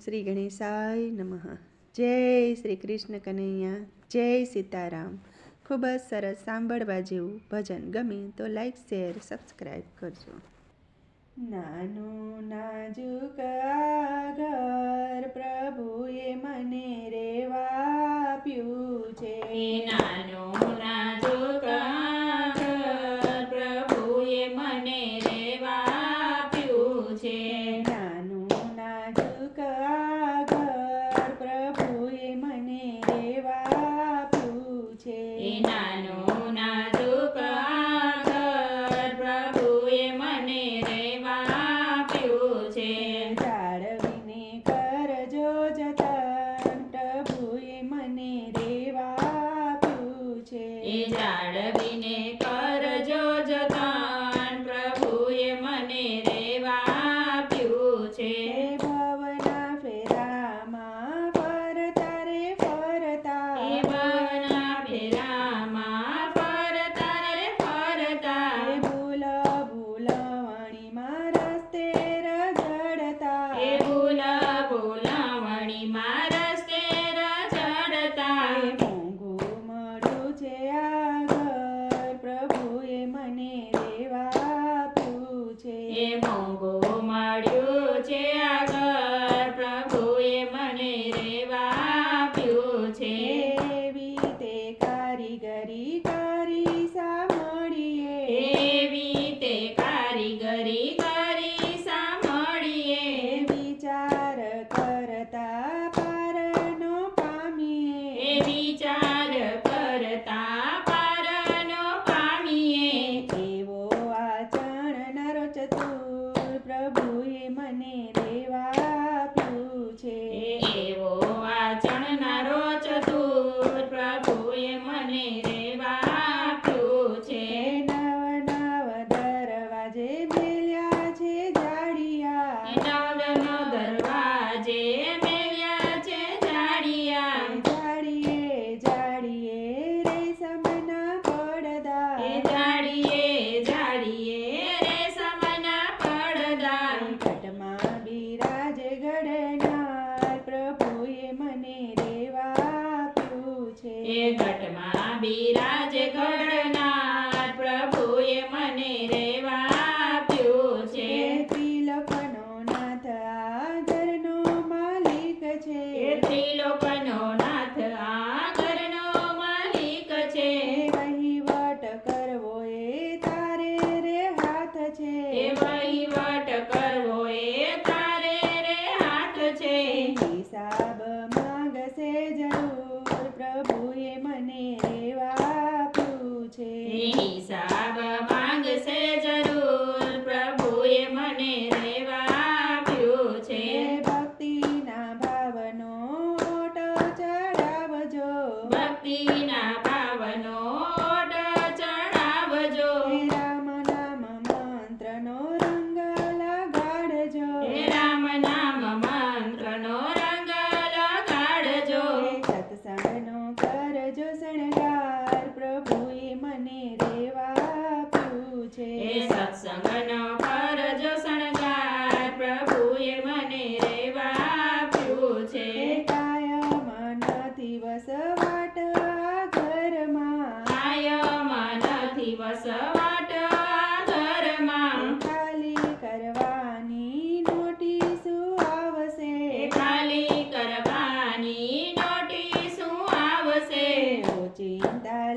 શ્રી ગણેશાય નમઃ. જય શ્રી કૃષ્ણ કનૈયા, જય સીતારામ. ખૂબ જ સરસ સાંભળવા જેવું ભજન ગમે તો લાઈક, શેર, સબસ્ક્રાઈબ કરજો. નાનું નાજુક આ ઘર પ્રભુએ મને રેવા આપ્યું છે. નાનું નાજુક આ ઘર પ્રભુએ મને રેવા આપ્યું છે. નાનું નાજુક આ ઘર પ્રભુએ મને રેવા આપ્યું છે. નાનું નાજુક આ ઘર પ્રભુએ મને રેવા આપ્યું છે. જાળવીને કરજો જતન પ્રભુએ મને રેવા આપ્યું છે. જાળવીને કરજો જતન પ્રભુએ મને રેવા આપ્યું છે. ભવના ફેરામાં ફરતા રે ફરતા ભવના ફેરામાં ફરતા રે ફરતા ભૂલ ભૂલવણીમાં રસ્તે રઝળતા ભૂલ ભૂલવણીમાં રસ્તે રઝળતા મોંઘું મળ્યું છે આ ઘર પ્રભુએ મને રેવા આપ્યું છે. મોંઘું મળ્યું છે આ ઘર પ્રભુએ મને રેવા આપ્યું છે. એવી તે કારીગરી કરી સાંભળીએ એવી તે કારીગરી કરી સાંભળીએ વિચાર કરતા પારનો પામીએ વિચાર કરતા પારનો પામીએ એવો આચરણનારો ચતુર પ્રભુએ મને રેવા આપ્યું છે. એવો વાચણનારો ચતુર પ્રભુએ મને રેવા આપ્યું છે. નવ નવ દરવાજે મેલ્યા છે જાડિયા નવનો દરવાજે મેલ્યા છે જાડિયા જાડીએ જાડીએ રેશમના પડદા જાડીએ જાડીએ રેશમના પડદા ઘટમાં બિરાજે ઘડનાર પ્રભુએ મને રેવા આપ્યું છે. ઘટમાં બિરાજ ઘડનાર પ્રભુએ મને રેવા આપ્યું છે. ત્રિલોકનો નાથ આ ઘરનો માલિક છે. ત્રિલોકનો નાથ આ ઘરનો માલિક છે. વહીવટ કરવો એ તારે રે હાથ છે. વહીવટ કરવો એ તારે રે હાથ છે. હિસાબ માંગશે જરૂર પ્રભુએ મને રેવા આપ્યું છે. હિસાબ માંગશે જરૂર પ્રભુએ મને રેવા આપ્યું છે. ભક્તિના ભાવનો ઓટ ચડાવજો ભક્તિના ભાવનો ઓટ ચડાવજો રામ નામ મંત્રનો રંગ લગાડજો રામ નામ મંત્રનો રંગ લગાડજો સત્સંગનો કરજો શણગાર પ્રભુએ મને રેવા આપ્યું છે. સત્સંગનો કરજો શણગાર પ્રભુએ મને રેવા આપ્યું છે. કાયમ નથી વસવાટ આ ઘરમાં કાયમ નથી વસવાટ આ ઘરમાં ખાલી કરવાની નોટિસો આવશે ખાલી કરવાની નોટિસો આવશે ચિંતા